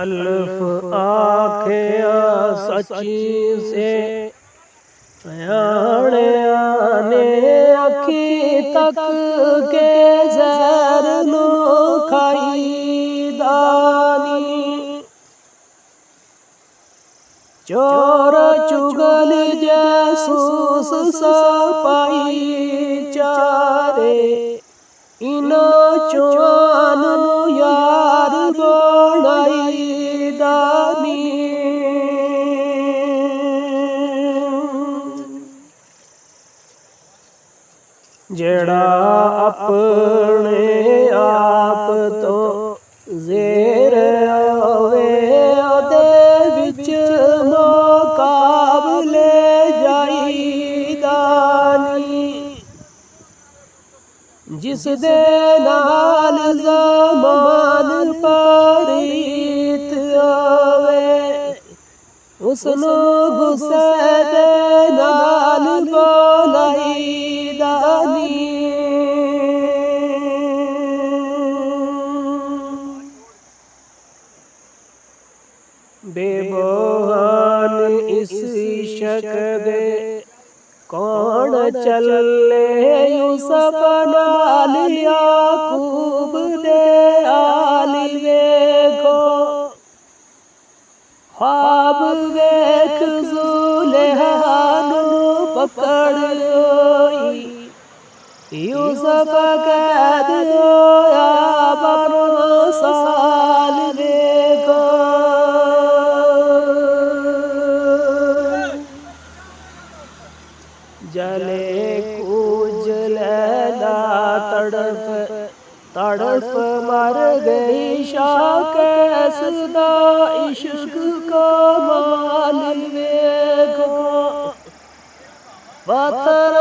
अल्फ आखे सची से आने अखी तक के जहर नो खाई दानी चोर चुगल जसूस सपाई चारे इनो चुआन यार बनाई दानी जेड़ा अपने आप तो जेर आवे ओदे विच मुकाबले जाई दानी जिस दे नाल ज़मान परीत आवे उसनो गुस्से दे नाल बोलाई दानी बेबोहान इस इश्क दे कौन चले यूसुफ नाल याकूब दे आली देखो ख्वाब वेख ज़ुलेहा नू पकड़ यूसुफ कैद होया बनो साल देखो जले कुछ लैला तड़फ तड़फ मर गई शाकैस दा इश्क को माल देखो पत्थर